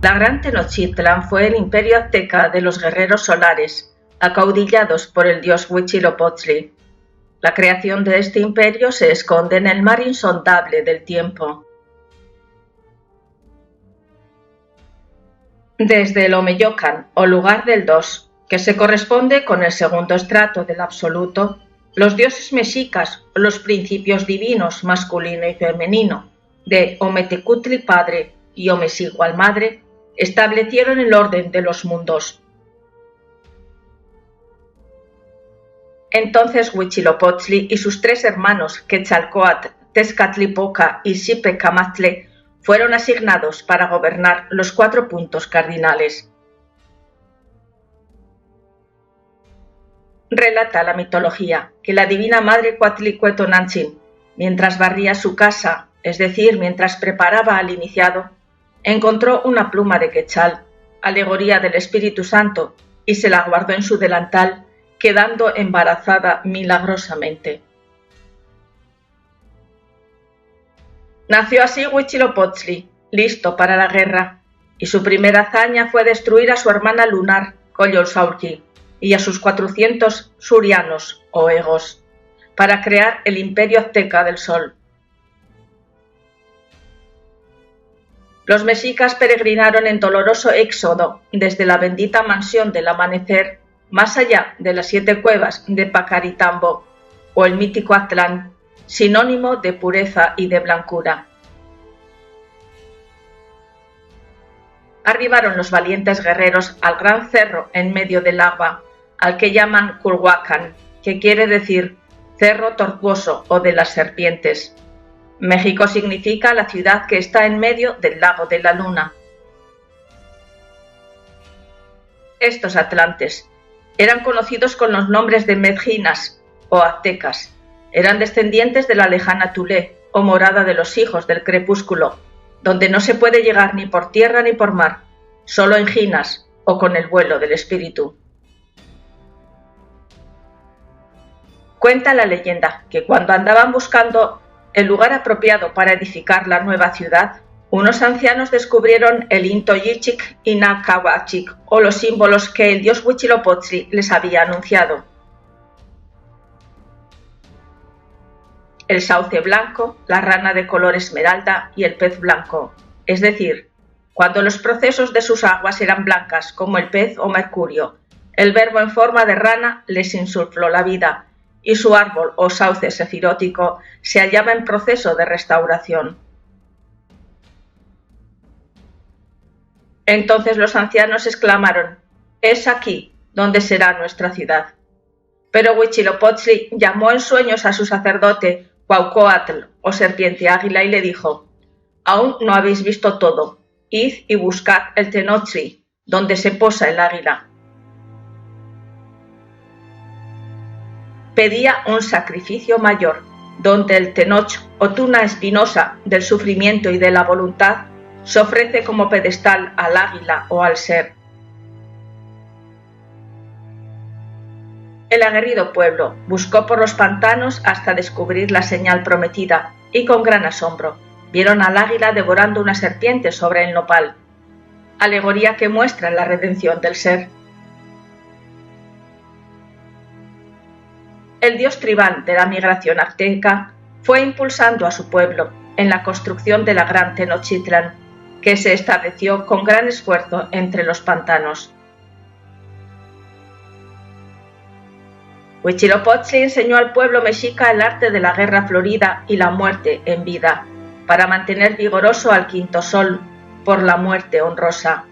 La Gran Tenochtitlan fue el imperio azteca de los guerreros solares, acaudillados por el dios Huitzilopochtli. La creación de este imperio se esconde en el mar insondable del tiempo. Desde el Omeyocan, o lugar del dos, que se corresponde con el segundo estrato del absoluto, los dioses mexicas, o los principios divinos masculino y femenino, de Ometecutli Padre y Omezigual Madre, establecieron el orden de los mundos. Entonces Huitzilopochtli y sus tres hermanos Quetzalcóatl, Tezcatlipoca y Xipecamatle fueron asignados para gobernar los 4 puntos cardinales. Relata la mitología que la divina madre Cuatlicuetonantzin, mientras barría su casa, es decir, mientras preparaba al iniciado, encontró una pluma de quetzal, alegoría del Espíritu Santo, y se la guardó en su delantal, quedando embarazada milagrosamente. Nació así Huitzilopochtli, listo para la guerra, y su primera hazaña fue destruir a su hermana lunar, Coyolxauhqui, y a sus 400 surianos, o egos, para crear el imperio azteca del sol. Los mexicas peregrinaron en doloroso éxodo desde la bendita mansión del amanecer más allá de las 7 cuevas de Pacaritambo, o el mítico Aztlán, sinónimo de pureza y de blancura. Arribaron los valientes guerreros al gran cerro en medio del agua, al que llaman Culhuacán, que quiere decir cerro tortuoso o de las serpientes. México significa la ciudad que está en medio del lago de la luna. Estos atlantes eran conocidos con los nombres de Medjinas o aztecas. Eran descendientes de la lejana Tulé, o morada de los hijos del crepúsculo, donde no se puede llegar ni por tierra ni por mar, solo en jinas o con el vuelo del espíritu. Cuenta la leyenda que cuando andaban buscando el lugar apropiado para edificar la nueva ciudad, unos ancianos descubrieron el Intoyichic y Nacahuachic, o los símbolos que el dios Huitzilopochtli les había anunciado. El sauce blanco, la rana de color esmeralda y el pez blanco, es decir, cuando los procesos de sus aguas eran blancas como el pez o mercurio, el verbo en forma de rana les insufló la vida y su árbol o sauce sefirótico se hallaba en proceso de restauración. Entonces los ancianos exclamaron: «Es aquí donde será nuestra ciudad». Pero Huitzilopochtli llamó en sueños a su sacerdote Cuauhcoatl, o serpiente águila, y le dijo: «Aún no habéis visto todo, id y buscad el Tenochtli, donde se posa el águila». Pedía un sacrificio mayor, donde el Tenoch, o tuna espinosa del sufrimiento y de la voluntad, se ofrece como pedestal al águila o al ser. El aguerrido pueblo buscó por los pantanos hasta descubrir la señal prometida y con gran asombro vieron al águila devorando una serpiente sobre el nopal, alegoría que muestra la redención del ser. El dios tribal de la migración azteca fue impulsando a su pueblo en la construcción de la Gran Tenochtitlan, que se estableció con gran esfuerzo entre los pantanos. Huitzilopochtli enseñó al pueblo mexica el arte de la guerra florida y la muerte en vida, para mantener vigoroso al quinto sol por la muerte honrosa.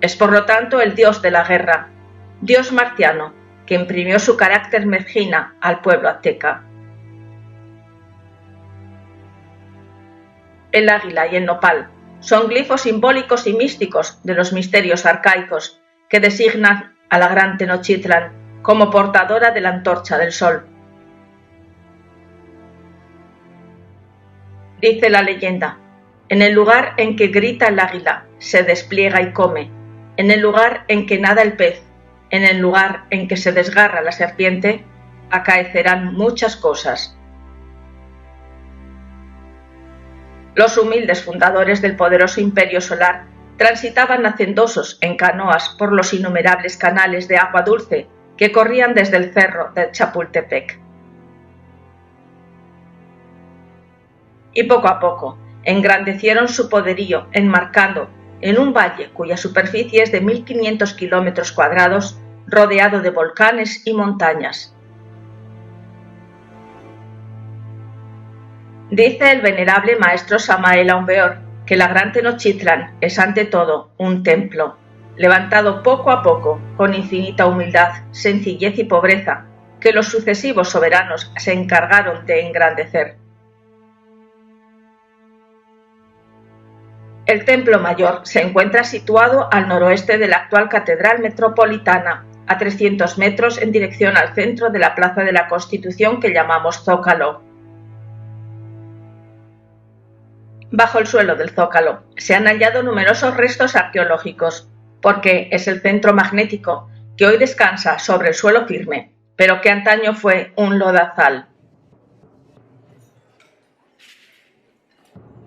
Es por lo tanto el dios de la guerra, dios marciano, que imprimió su carácter mejina al pueblo azteca. El águila y el nopal son glifos simbólicos y místicos de los misterios arcaicos que designan a la Gran Tenochtitlan como portadora de la antorcha del sol. Dice la leyenda: en el lugar en que grita el águila, se despliega y come, en el lugar en que nada el pez, en el lugar en que se desgarra la serpiente, acaecerán muchas cosas. Los humildes fundadores del poderoso imperio solar transitaban hacendosos en canoas por los innumerables canales de agua dulce que corrían desde el cerro de Chapultepec. Y poco a poco engrandecieron su poderío enmarcando en un valle cuya superficie es de 1500 kilómetros cuadrados, rodeado de volcanes y montañas. Dice el venerable maestro Samael Aumbeor que la Gran Tenochtitlan es ante todo un templo, levantado poco a poco, con infinita humildad, sencillez y pobreza, que los sucesivos soberanos se encargaron de engrandecer. El Templo Mayor se encuentra situado al noroeste de la actual Catedral Metropolitana, a 300 metros en dirección al centro de la Plaza de la Constitución que llamamos Zócalo. Bajo el suelo del Zócalo se han hallado numerosos restos arqueológicos, porque es el centro magnético que hoy descansa sobre el suelo firme, pero que antaño fue un lodazal.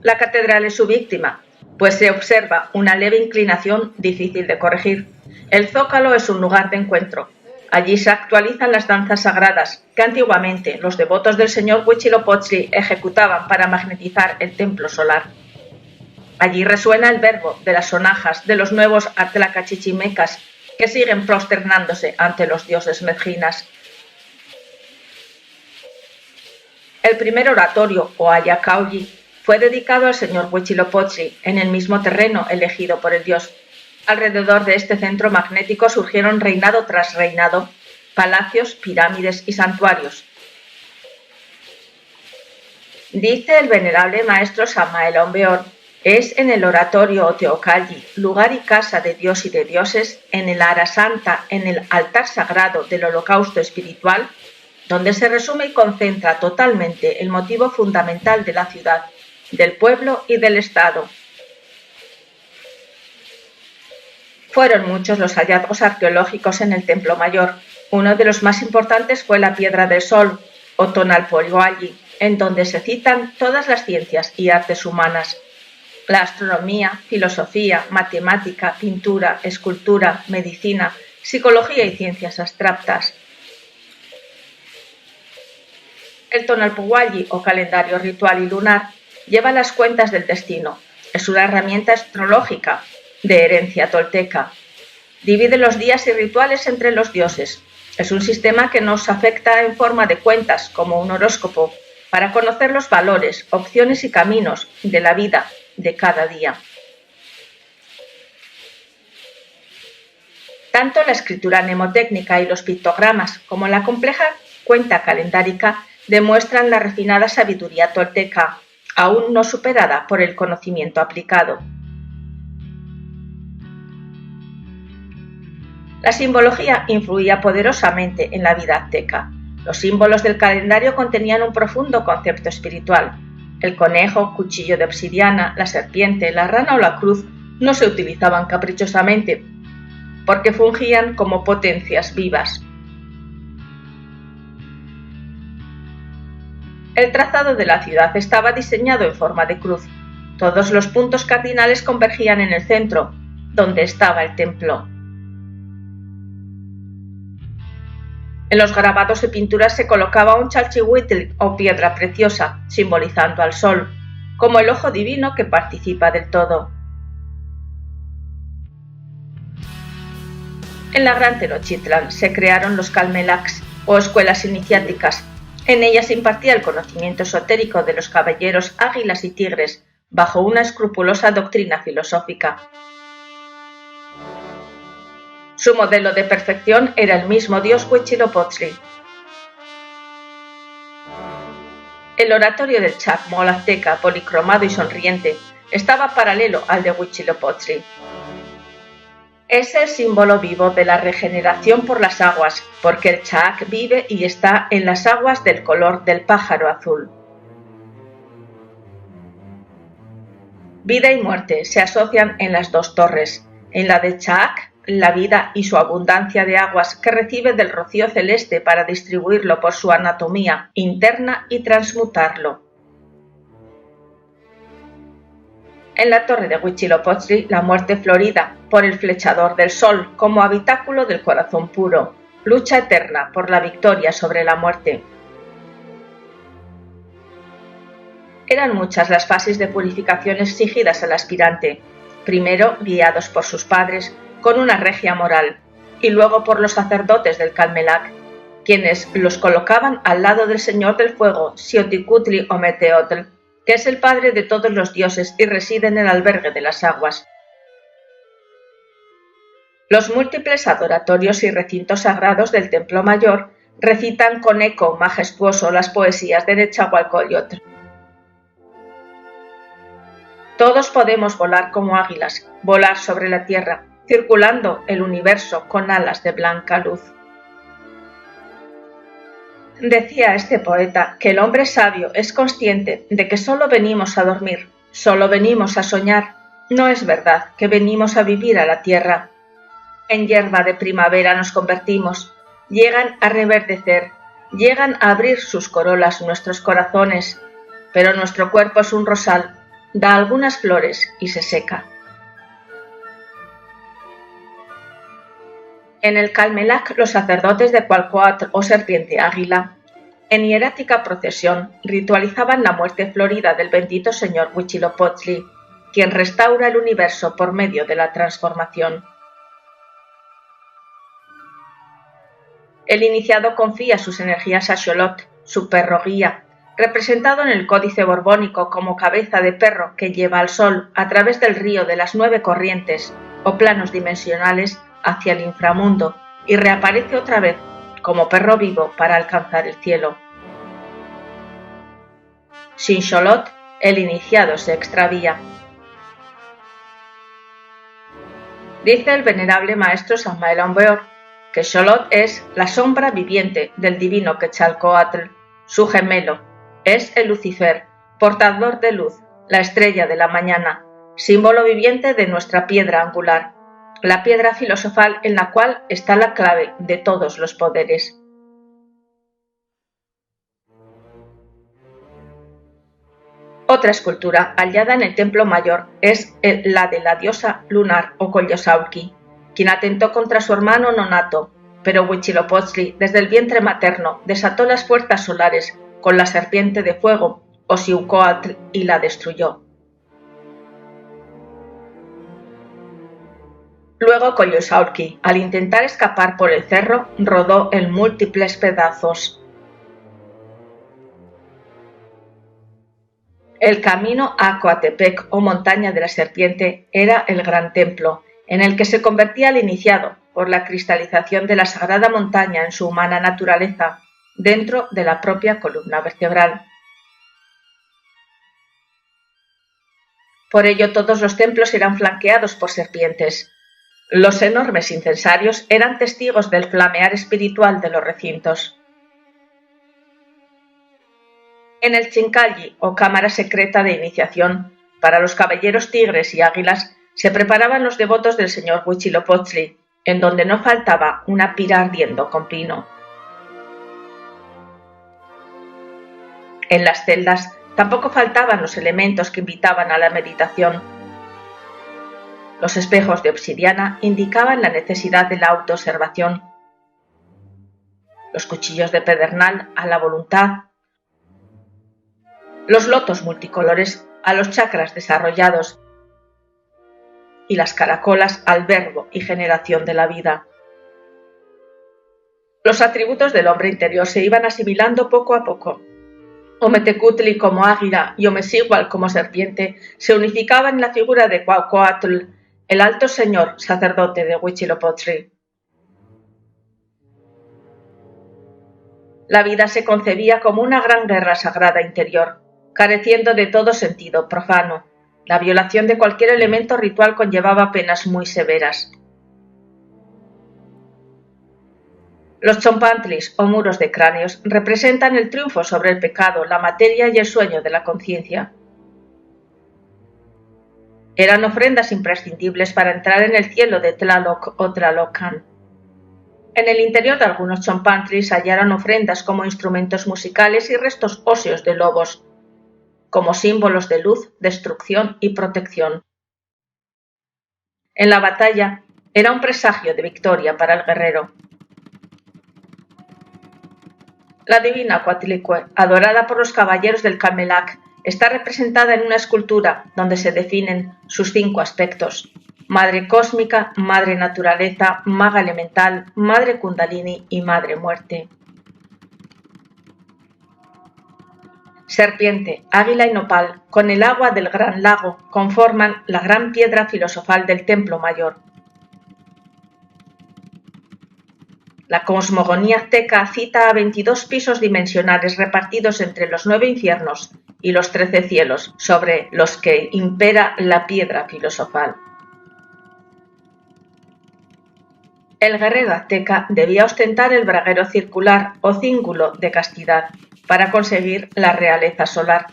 La catedral es su víctima, pues se observa una leve inclinación difícil de corregir. El Zócalo es un lugar de encuentro. Allí se actualizan las danzas sagradas que antiguamente los devotos del señor Huitzilopochtli ejecutaban para magnetizar el templo solar. Allí resuena el verbo de las sonajas de los nuevos atlacachichimecas que siguen prosternándose ante los dioses mezquinas. El primer oratorio, o Ayacaulli, fue dedicado al señor Huitzilopochtli en el mismo terreno elegido por el dios. Alrededor de este centro magnético surgieron reinado tras reinado, palacios, pirámides y santuarios. Dice el venerable maestro Samael Aumbeor, es en el oratorio o Teocalli, lugar y casa de Dios y de dioses, en el Ara Santa, en el altar sagrado del holocausto espiritual, donde se resume y concentra totalmente el motivo fundamental de la ciudad, del pueblo y del Estado. Fueron muchos los hallazgos arqueológicos en el Templo Mayor. Uno de los más importantes fue la Piedra del Sol, o Tonalpohualli, en donde se citan todas las ciencias y artes humanas: la astronomía, filosofía, matemática, pintura, escultura, medicina, psicología y ciencias abstractas. El Tonalpohualli, o calendario ritual y lunar, lleva las cuentas del destino. Es una herramienta astrológica de herencia tolteca. Divide los días y rituales entre los dioses. Es un sistema que nos afecta en forma de cuentas, como un horóscopo, para conocer los valores, opciones y caminos de la vida de cada día. Tanto la escritura mnemotécnica y los pictogramas como la compleja cuenta calendárica demuestran la refinada sabiduría tolteca, aún no superada por el conocimiento aplicado. La simbología influía poderosamente en la vida azteca. Los símbolos del calendario contenían un profundo concepto espiritual. El conejo, cuchillo de obsidiana, la serpiente, la rana o la cruz no se utilizaban caprichosamente, porque fungían como potencias vivas. El trazado de la ciudad estaba diseñado en forma de cruz. Todos los puntos cardinales convergían en el centro, donde estaba el templo. En los grabados y pinturas se colocaba un chalchihuitl o piedra preciosa, simbolizando al sol, como el ojo divino que participa del todo. En la Gran Tenochtitlan se crearon los calmelacs, o escuelas iniciáticas. En ellas se impartía el conocimiento esotérico de los caballeros águilas y tigres, bajo una escrupulosa doctrina filosófica. Su modelo de perfección era el mismo dios Huitzilopochtli. El oratorio del Chacmol azteca, policromado y sonriente, estaba paralelo al de Huitzilopochtli. Es el símbolo vivo de la regeneración por las aguas, porque el Chac vive y está en las aguas del color del pájaro azul. Vida y muerte se asocian en las dos torres. En la de Chac, la vida y su abundancia de aguas que recibe del rocío celeste para distribuirlo por su anatomía interna y transmutarlo. En la torre de Huitzilopochtli, la muerte florida por el flechador del sol como habitáculo del corazón puro, lucha eterna por la victoria sobre la muerte. Eran muchas las fases de purificación exigidas al aspirante, primero guiados por sus padres con una regia moral, y luego por los sacerdotes del Calmelac, quienes los colocaban al lado del señor del fuego, Xiuhticutli o Meteotl, que es el padre de todos los dioses y reside en el albergue de las aguas. Los múltiples adoratorios y recintos sagrados del Templo Mayor recitan con eco majestuoso las poesías de Nezahualcóyotl. Todos podemos volar como águilas, volar sobre la tierra, circulando el universo con alas de blanca luz. Decía este poeta que el hombre sabio es consciente de que solo venimos a dormir, solo venimos a soñar. No es verdad que venimos a vivir a la tierra. En hierba de primavera nos convertimos, llegan a reverdecer, llegan a abrir sus corolas nuestros corazones, pero nuestro cuerpo es un rosal, da algunas flores y se seca. En el Calmelac, los sacerdotes de Cualcoatl o Serpiente Águila, en hierática procesión, ritualizaban la muerte florida del bendito señor Huitzilopochtli, quien restaura el universo por medio de la transformación. El iniciado confía sus energías a Xolotl, su perro guía, representado en el Códice Borbónico como cabeza de perro que lleva al sol a través del río de las 9 corrientes o planos dimensionales hacia el inframundo y reaparece otra vez como perro vivo para alcanzar el cielo. Sin Xolotl, el iniciado se extravía. Dice el venerable maestro Samael Aun Weor que Xolotl es la sombra viviente del divino Quetzalcóatl, su gemelo, es el Lucifer, portador de luz, la estrella de la mañana, símbolo viviente de nuestra piedra angular, la piedra filosofal en la cual está la clave de todos los poderes. Otra escultura hallada en el Templo Mayor es la de la diosa lunar o Coyolxauhqui, quien atentó contra su hermano nonato, pero Huitzilopochtli, desde el vientre materno, desató las fuerzas solares con la serpiente de fuego, Osiucoatl, y la destruyó. Luego Coyolxauhqui, al intentar escapar por el cerro, rodó en múltiples pedazos. El camino a Coatepec o montaña de la serpiente era el gran templo, en el que se convertía el iniciado por la cristalización de la sagrada montaña en su humana naturaleza, dentro de la propia columna vertebral. Por ello todos los templos eran flanqueados por serpientes. Los enormes incensarios eran testigos del flamear espiritual de los recintos. En el Chincalli, o cámara secreta de iniciación, para los caballeros tigres y águilas, se preparaban los devotos del señor Huitzilopochtli, en donde no faltaba una pira ardiendo con pino. En las celdas tampoco faltaban los elementos que invitaban a la meditación. Los espejos de obsidiana indicaban la necesidad de la autoobservación. Los cuchillos de pedernal a la voluntad. Los lotos multicolores a los chakras desarrollados. Y las caracolas al verbo y generación de la vida. Los atributos del hombre interior se iban asimilando poco a poco. Ometecutli como águila y Omesigual como serpiente se unificaban en la figura de Cuauhcoatl, el alto señor sacerdote de Huitzilopochtli. La vida se concebía como una gran guerra sagrada interior, careciendo de todo sentido profano. La violación de cualquier elemento ritual conllevaba penas muy severas. Los chompantlis o muros de cráneos representan el triunfo sobre el pecado, la materia y el sueño de la conciencia. Eran ofrendas imprescindibles para entrar en el cielo de Tlaloc o Tlalocan. En el interior de algunos chompantlis hallaron ofrendas como instrumentos musicales y restos óseos de lobos. como símbolos de luz, destrucción y protección. En la batalla era un presagio de victoria para el guerrero. La divina Coatlicue, adorada por los caballeros del Camelach, está representada en una escultura donde se definen sus 5 aspectos: Madre cósmica, Madre naturaleza, Maga elemental, Madre Kundalini y Madre muerte. Serpiente, águila y nopal, con el agua del gran lago, conforman la gran piedra filosofal del templo mayor. La cosmogonía azteca cita a 22 pisos dimensionales repartidos entre los 9 infiernos y los 13 cielos, sobre los que impera la piedra filosofal. El guerrero azteca debía ostentar el braguero circular o cíngulo de castidad para conseguir la realeza solar.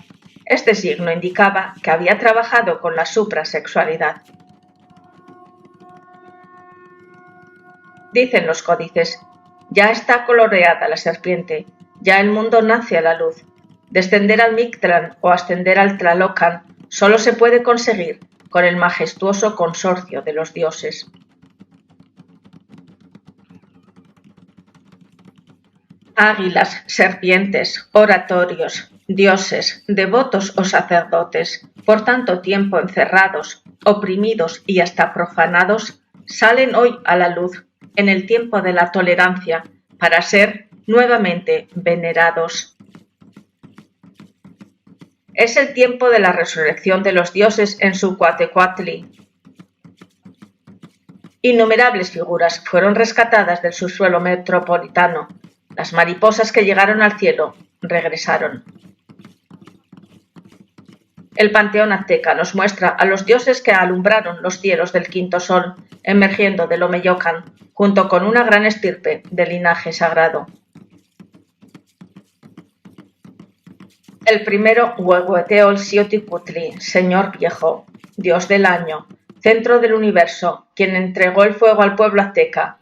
Este signo indicaba que había trabajado con la suprasexualidad. Dicen los códices: ya está coloreada la serpiente, ya el mundo nace a la luz. Descender al Mictlán o ascender al Tlalocan solo se puede conseguir con el majestuoso consorcio de los dioses. Águilas, serpientes, oratorios, dioses, devotos o sacerdotes, por tanto tiempo encerrados, oprimidos y hasta profanados, salen hoy a la luz, en el tiempo de la tolerancia, para ser nuevamente venerados. Es el tiempo de la resurrección de los dioses en su Coatlicue. Innumerables figuras fueron rescatadas del subsuelo metropolitano. Las mariposas que llegaron al cielo regresaron. El panteón azteca nos muestra a los dioses que alumbraron los cielos del quinto sol, emergiendo del Omeyocan, junto con una gran estirpe de linaje sagrado. El primero, Huehueteotl-Xiuhticutli, Señor Viejo, Dios del año, centro del universo, quien entregó el fuego al pueblo azteca.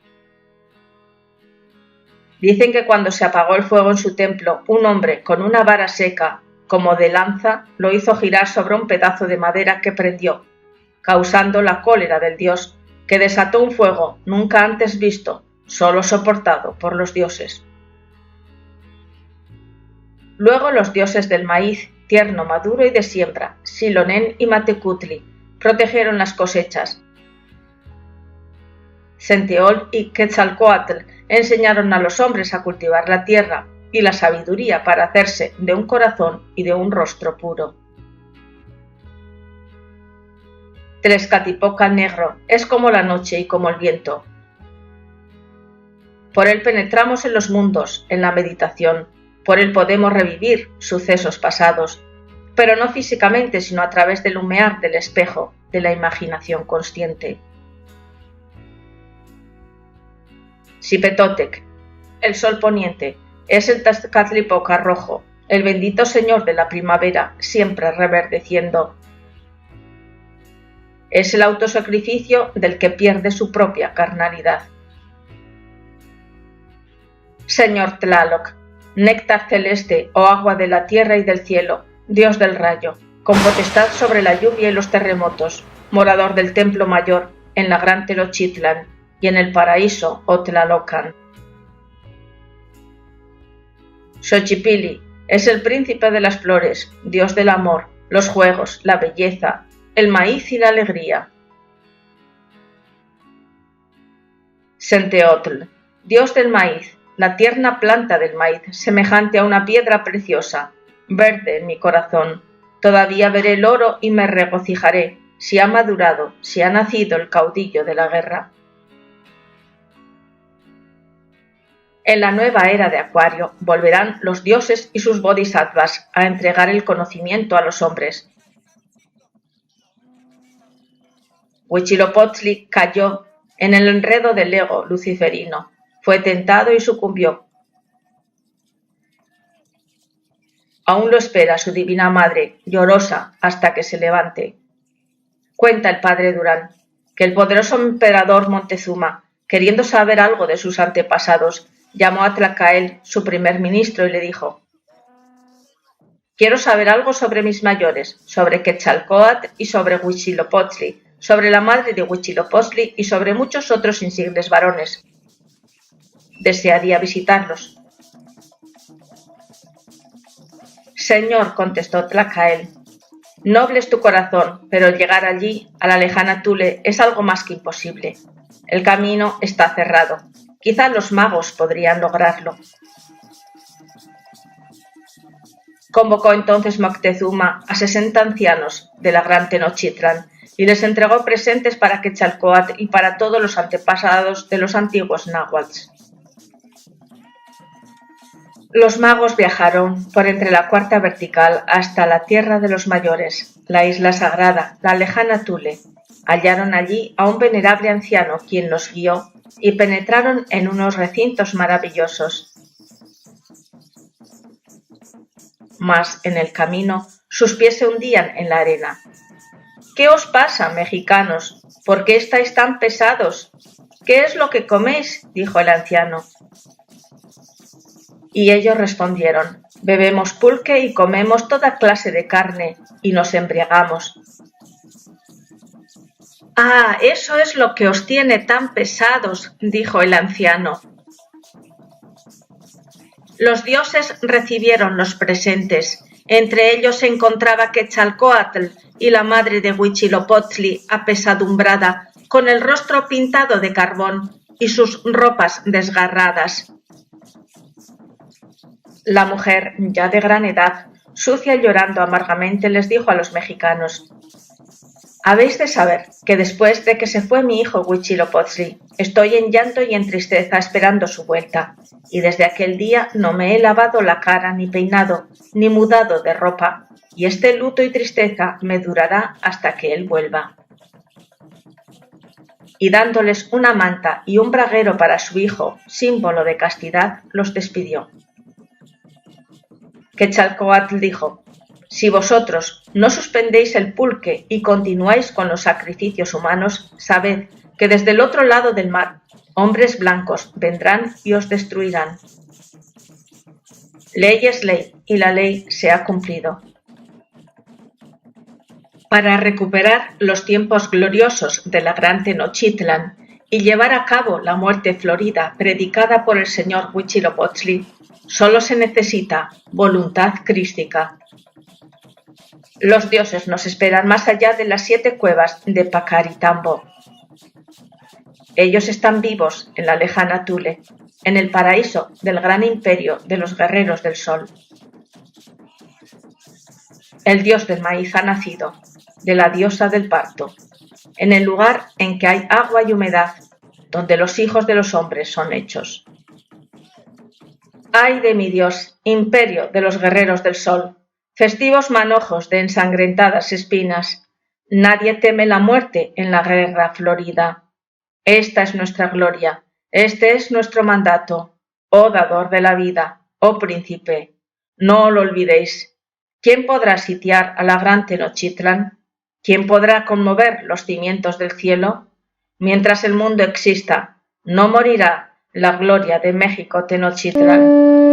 Dicen que cuando se apagó el fuego en su templo, un hombre con una vara seca, como de lanza, lo hizo girar sobre un pedazo de madera que prendió, causando la cólera del dios, que desató un fuego nunca antes visto, solo soportado por los dioses. Luego los dioses del maíz, tierno, maduro y de siembra, Xilonen y Matecutli, protegieron las cosechas. Centeol y Quetzalcóatl enseñaron a los hombres a cultivar la tierra y la sabiduría para hacerse de un corazón y de un rostro puro. Tlaxcatipoca negro es como la noche y como el viento. Por él penetramos en los mundos, en la meditación, por él podemos revivir sucesos pasados, pero no físicamente, sino a través del humear del espejo de la imaginación consciente. Xipetotec, el sol poniente, es el Tlaxcatlipoca rojo, el bendito señor de la primavera, siempre reverdeciendo. Es el autosacrificio del que pierde su propia carnalidad. Señor Tlaloc, néctar celeste o agua de la tierra y del cielo, Dios del rayo, con potestad sobre la lluvia y los terremotos, morador del templo mayor en la gran Tenochtitlan y en el paraíso o Tlalocan. Xochipilli es el príncipe de las flores, Dios del amor, los juegos, la belleza, el maíz y la alegría. Centeotl, Dios del maíz, la tierna planta del maíz, semejante a una piedra preciosa, verde en mi corazón. Todavía veré el oro y me regocijaré, si ha madurado, si ha nacido el caudillo de la guerra. En la nueva era de Acuario volverán los dioses y sus bodhisattvas a entregar el conocimiento a los hombres. Huitzilopochtli cayó en el enredo del ego luciferino, fue tentado y sucumbió. Aún lo espera su divina madre, llorosa hasta que se levante. Cuenta el padre Durán que el poderoso emperador Montezuma, queriendo saber algo de sus antepasados, llamó a Tlacael, su primer ministro, y le dijo: Quiero saber algo sobre mis mayores, sobre Quetzalcóatl y sobre Huitzilopochtli, sobre la madre de Huitzilopochtli y sobre muchos otros insignes varones. Desearía visitarlos. Señor, contestó Tlacael, noble es tu corazón, pero llegar allí, a la lejana Tule, es algo más que imposible. El camino está cerrado. Quizá los magos podrían lograrlo. Convocó entonces Moctezuma a 60 ancianos de la gran Tenochtitlan y les entregó presentes para Quetzalcóatl y para todos los antepasados de los antiguos náhuatls. Los magos viajaron por entre la cuarta vertical hasta la tierra de los mayores, la isla sagrada, la lejana Tule. Hallaron allí a un venerable anciano quien los guió y penetraron en unos recintos maravillosos. Mas en el camino sus pies se hundían en la arena. ¿Qué os pasa, mexicanos? ¿Por qué estáis tan pesados? ¿Qué es lo que coméis? Dijo el anciano. Y ellos respondieron, bebemos pulque y comemos toda clase de carne, y nos embriagamos. Ah, eso es lo que os tiene tan pesados, dijo el anciano. Los dioses recibieron los presentes. Entre ellos se encontraba Quetzalcóatl y la madre de Huitzilopochtli, apesadumbrada, con el rostro pintado de carbón y sus ropas desgarradas. La mujer, ya de gran edad, sucia y llorando amargamente, les dijo a los mexicanos: habéis de saber que después de que se fue mi hijo Huitzilopochtli, estoy en llanto y en tristeza esperando su vuelta, y desde aquel día no me he lavado la cara, ni peinado, ni mudado de ropa, y este luto y tristeza me durará hasta que él vuelva. Y dándoles una manta y un braguero para su hijo, símbolo de castidad, los despidió. Quetzalcóatl dijo: si vosotros no suspendéis el pulque y continuáis con los sacrificios humanos, sabed que desde el otro lado del mar hombres blancos vendrán y os destruirán. Ley es ley y la ley se ha cumplido. Para recuperar los tiempos gloriosos de la gran Tenochtitlan y llevar a cabo la muerte florida predicada por el señor Huitzilopochtli, solo se necesita voluntad crística. Los dioses nos esperan más allá de las 7 cuevas de Pacaritambo. Ellos están vivos en la lejana Tule, en el paraíso del gran imperio de los guerreros del sol. El dios del maíz ha nacido, de la diosa del parto, en el lugar en que hay agua y humedad, donde los hijos de los hombres son hechos. ¡Ay de mi Dios, imperio de los guerreros del sol! Festivos manojos de ensangrentadas espinas. Nadie teme la muerte en la guerra florida. Esta es nuestra gloria, este es nuestro mandato, oh dador de la vida, oh príncipe. No lo olvidéis. ¿Quién podrá sitiar a la gran Tenochtitlan? ¿Quién podrá conmover los cimientos del cielo? Mientras el mundo exista, no morirá la gloria de México Tenochtitlan.